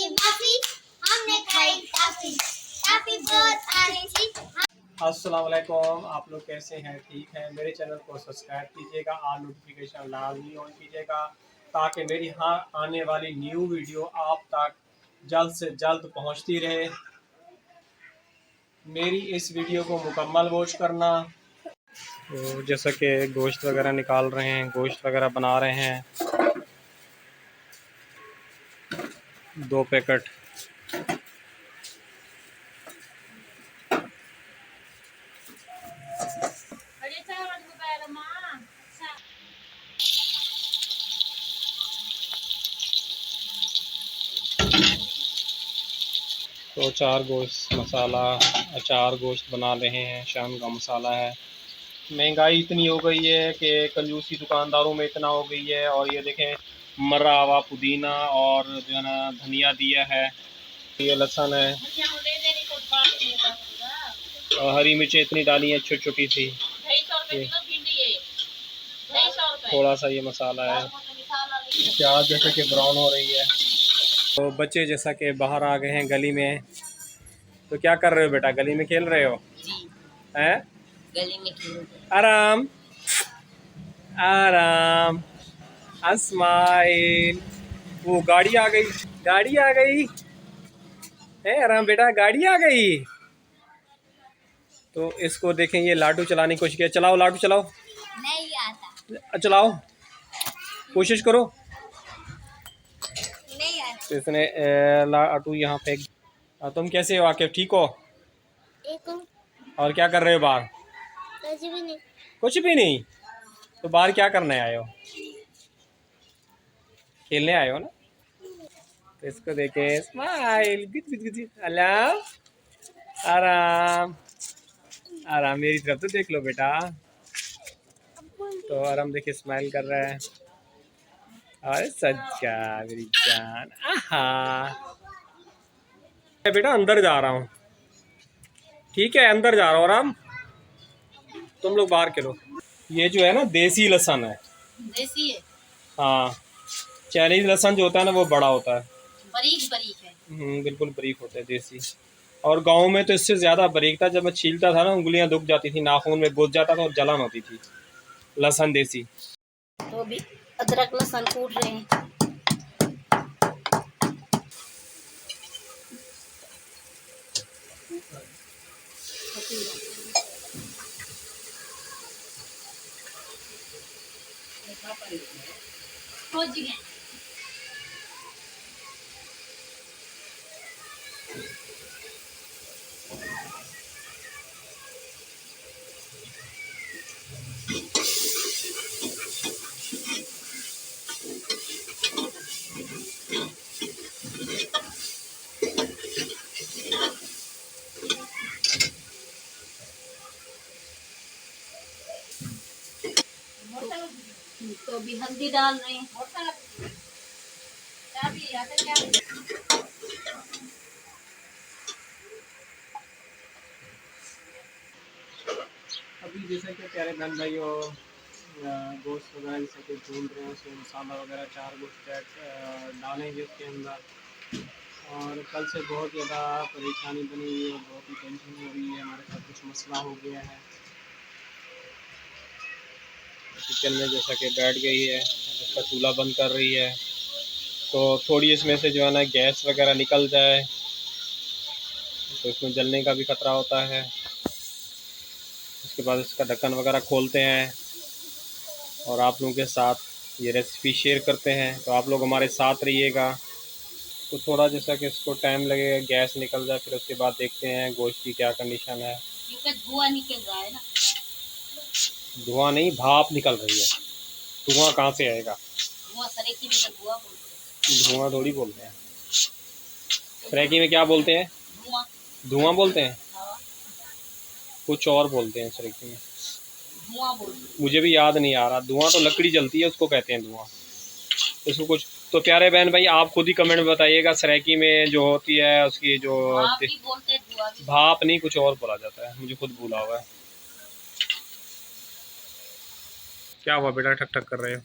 की माफी, हमने खाई टाफी, टाफी बहुत सारी थी। अस्सलाम वालेकुम, आप लोग कैसे हैं? ठीक हैं? मेरे चैनल को सब्सक्राइब कीजिएगा, ऑल नोटिफिकेशन लाजमी ऑन कीजिएगा ताकि मेरी आने वाली न्यू वीडियो आप तक जल्द से जल्द पहुंचती रहे। मेरी इस वीडियो को मुकम्मल वॉच करना। तो जैसा कि गोश्त वगैरह निकाल रहे हैं, गोश्त वगैरह बना रहे हैं। 2 पैकेट तो 4 गोश्त मसाला, अचार गोश्त बना रहे हैं। शाम का मसाला है। महंगाई इतनी हो गई है कि कंजूसी दुकानदारों में इतना हो गई है। और ये देखें, मरा हुआ पुदीना और जो है ना धनिया दिया है, ये लहसुन है और हरी मिर्चें इतनी डाली हैं छोटी छोटी सी। थोड़ा सा ये मसाला है। प्याज जैसे कि ब्राउन हो रही है। तो बच्चे जैसा कि बाहर आ गए हैं गली में। तो क्या कर रहे हो बेटा? गली में खेल रहे हो? हैं? गली में खेल आराम आराम, अस्माइल। वो गाड़ी आ गई, गाड़ी आ गई है। आराम बेटा, गाड़ी आ गई। तो इसको देखें, ये लाडू चलाने की कोशिश किया। चलाओ लाडू, चलाओ। नहीं आता, चलाओ, कोशिश करो। नहीं आता। तो इसने लाडू यहाँ फेंक। तुम कैसे हो आके? ठीक हो? एक और क्या कर रहे हो बाहर? कुछ भी नहीं। कुछ भी नहीं। तो बाहर क्या करने आए हो? खेलने आए हो ना? तो इसको देखे, स्माइल, गुद गुद गुद। अल्लाह, आराम आराम। मेरी तरफ तो देख लो बेटा। तो आराम देखिए, स्माइल कर रहा है। अरे सच्चा मेरी जान, आहा। मैं बेटा अंदर जा रहा हूँ, ठीक है? अंदर जा रहा हूँ आराम। तुम लोग बाहर खेलो। ये जो है ना देसी लहसुन है। देसी है? हाँ, चाइनीज लहसुन जो होता है ना वो बड़ा होता है। बारीक बारीक है। बिल्कुल बारीक होता है देसी। और गांव में तो इससे ज़्यादा बारीक था। जब मैं छीलता था ना, उंगलियां दुख जाती थी, नाखून में घुस जाता था और जलन होती थी। लहसुन देसी। तो अभी अदरक लहसुन कूट रहे हैं। हो जी गए। तो अभी हल्दी डाल रहे हैं। अभी जैसे कि प्यारे बहन भाइयों, गोश्त वगैरह जैसे कि भून रहे हैं, उसमें मसाला वगैरह 4 गोश्त डालेंगे उसके अंदर। और कल से बहुत ज़्यादा परेशानी बनी हुई है, बहुत ही टेंशन हो रही है। हमारे साथ कुछ मसला हो गया है। किचन में जैसा कि बैठ गई है, उसका चूल्हा बंद कर रही है। तो थोड़ी इसमें से जो है ना गैस वगैरह निकल जाए तो इसमें जलने का भी खतरा होता है। उसके बाद इसका ढक्कन वगैरह खोलते हैं और आप लोगों के साथ ये रेसिपी शेयर करते हैं। तो आप लोग हमारे साथ रहिएगा। तो थोड़ा जैसा कि इसको टाइम लगेगा, गैस निकल जाए, फिर उसके बाद देखते हैं गोश्त की क्या कंडीशन है। धुआं निकल रहा है ना? धुआं नहीं, भाप निकल रही है। धुआं कहाँ से आएगा? धुआं सरेकी में तो धुआं बोलते हैं। धुआं थोड़ी बोलते हैं। सरेकी में क्या बोलते हैं? धुआं। धुआं बोलते हैं? हाँ, कुछ और बोलते हैं सरेकी में। धुआं बोलते हैं। मुझे भी याद नहीं आ रहा। धुआं तो लकड़ी जलती है, उसको कहते हैं धुआं। इसको कुछ तो प्यारे बहन भाई आप खुद ही कमेंट में बताइएगा, सरेकी में जो होती है उसकी जो भाप भी बोलते हैं, धुआं भी। भाप नहीं, कुछ और बोला जाता है, मुझे खुद भूला हुआ है। क्या हुआ बेटा, ठक ठक कर रहे हो?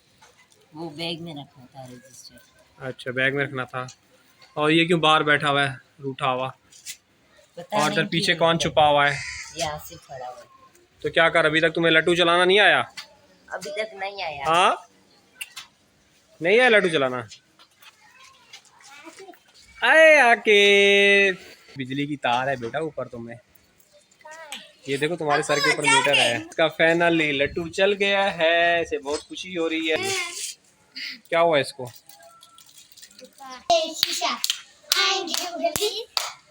वो बैग में रखा था रजिस्टर। अच्छा, बैग में रखना था। और ये क्यों बाहर बैठा हुआ है रूठा हुआ? और इधर पीछे कौन छुपा हुआ है? ये आसिफ खड़ा हुआ है। तो क्या कर, अभी तक तुम्हें लट्टू चलाना नहीं आया? अभी तक नहीं आया। हाँ, नहीं आया लट्टू चलाना? अरे आके बिजली की तार है बेटा ऊपर तुम्हें, ये देखो तुम्हारे सर के ऊपर मीटर है। इसका फाइनली लट्टू चल गया है, इसे बहुत खुशी हो रही है। क्या हुआ इसको? शीशा आएंगे उड़ेगी,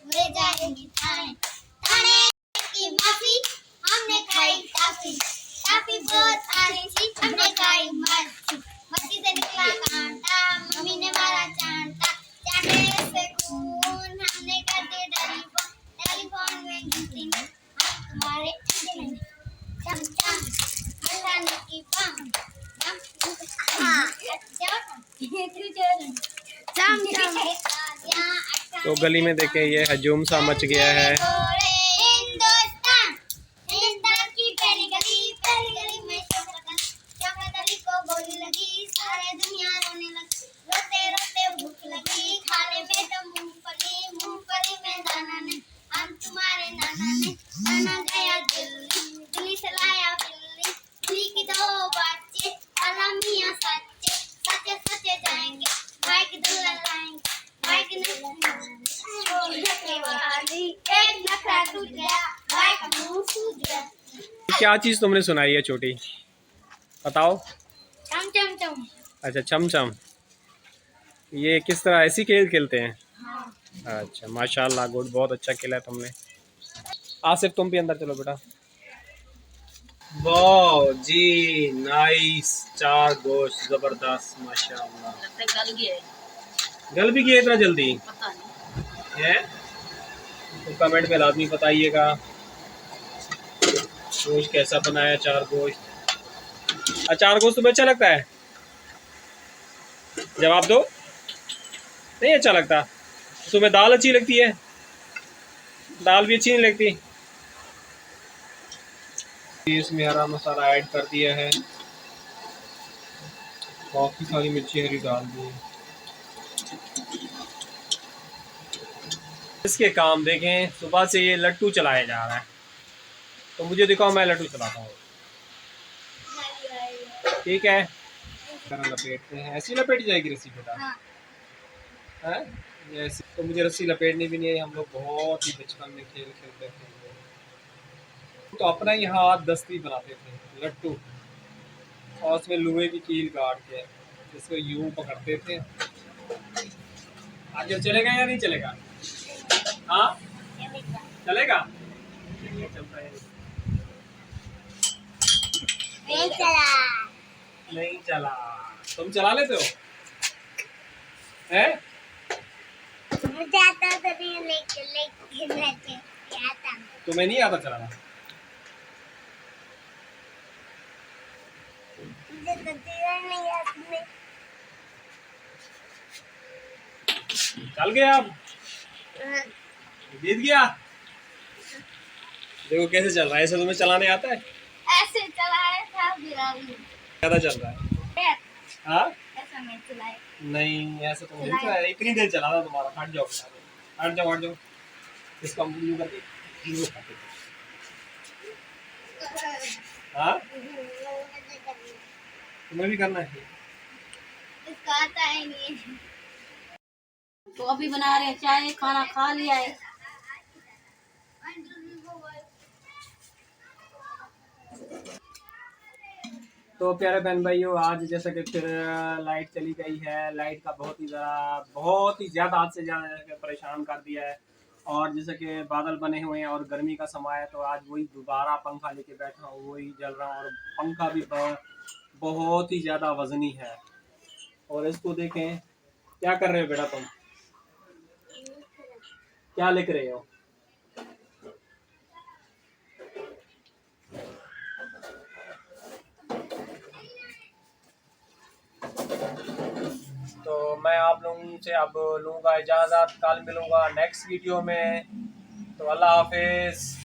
उड़े जाएंगे थाने, थाने की माफी हमने खाई टाफी, टाफी बहुत आ रही थी हमने खाई मस्ती, मस्ती से निकला कांटा मम्मी ने मारा चांटा, चांटे से खून हमने कर दिया टेलीफोन, टेलीफोन में घंटी में हम तुम्हारे अंडे में चम चम मचाने की बम तो गली में देखे ये हजूम सा मच गया है। हिंदुस्तान, हिंदुस्तान की पहली गली में शौकत अली को गोली लगी, सारे दुनिया रोने लगी, रोते रोते भूख लगी, खा ले बेटा मूंगफली, मूंगफली में दाना ने, हम तुम्हारे नाना ने, नाना गया दिल्ली, दिल्ली से लाया बिल्ली, बिल्ली की दो बच्चे, अल्लाह मियां सच्चे, सच्चे सच्चे जाएंगे, भाई की दुल्हन लाएंगे, भाई की एक नखरा टूट गया, भाई का मुंह सूज गया। क्या चीज तुमने सुनाई है छोटी, बताओ? चम चम चम। अच्छा चमचम, ये किस तरह ऐसी खेल खेलते हैं? हाँ। अच्छा माशाल्लाह, गुड, बहुत अच्छा खेला है तुमने। आसिफ तुम भी अंदर चलो बेटा। वाह जी, नाइस, 4 गोश्त जबरदस्त माशाल्लाह। लगता है गल गया है। गल भी गया इतना जल्दी पता नहीं है? तो कमेंट में लाजमी बताइएगा गोश्त कैसा बनाया। 4 गोश्त, 4 गोश्त तुम्हें अच्छा लगता है? जवाब दो। नहीं अच्छा लगता? तुम्हें दाल अच्छी लगती है? दाल भी अच्छी नहीं लगती? इसमें हरा मसाला ऐड कर दिया है, काफी सारी मिर्ची हरी डाल दी है। इसके काम देखें, सुबह से ये लट्टू चलाया जा रहा है, तो मुझे दिखाओ मैं लट्टू चलाता हूँ। ठीक है, लपेटते हैं, ऐसी लपेटी जाएगी रस्सी बेटा? हाँ। है ये ऐसी? तो मुझे रस्सी लपेटनी भी नहीं है, हम लोग बहुत ही बचपन में खेल खेलते थे तो अपना ही हाथ दस्ती बनाते थे लट्टू, और उसमें लोहे की कील काट के इसको यूं पकड़ते थे। आगे चलेगा या नहीं चलेगा? हाँ चलेगा, चलता है नहीं चला। नहीं चला? तुम चला लेते हो? हैं? मुझे आता तो नहीं, लेकिन आता। तुम्हें नहीं आता चलाना? मुझे तो तेरा नहीं आता। चल गया, अब जीत गया। देखो कैसे चल रहा है, ऐसे तुम्हें चलाने आता है? ऐसे चलाया था बिराली। ज्यादा चल रहा है? हाँ ऐसा मैं चलाया। नहीं, ऐसा तो नहीं चला, इतनी देर चला था तुम्हारा। हट जाओ हट जाओ हट जाओ, इसका यूं करके यूं करके। हाँ तुम्हें भी करना है? इसका आता है नहीं। तो अभी बना रहे हैं चाय, खाना खा लिया है। तो प्यारे बहन भाइयों, आज जैसा कि फिर लाइट चली गई है। लाइट का बहुत ही ज़्यादा हद से ज़्यादा परेशान कर दिया है, और जैसे कि बादल बने हुए हैं और गर्मी का समय है, तो आज वही दोबारा पंखा लेके बैठा हूँ, वही जल रहा हूँ, और पंखा भी बहुत ही ज़्यादा वजनी है। और इसको देखें, क्या कर रहे हो बेटा तुम? क्या लिख रहे हो? तो मैं आप लोगों से अब लूँगा इजाज़त, कल मिलूँगा नेक्स्ट वीडियो में। तो अल्लाह हाफिज़।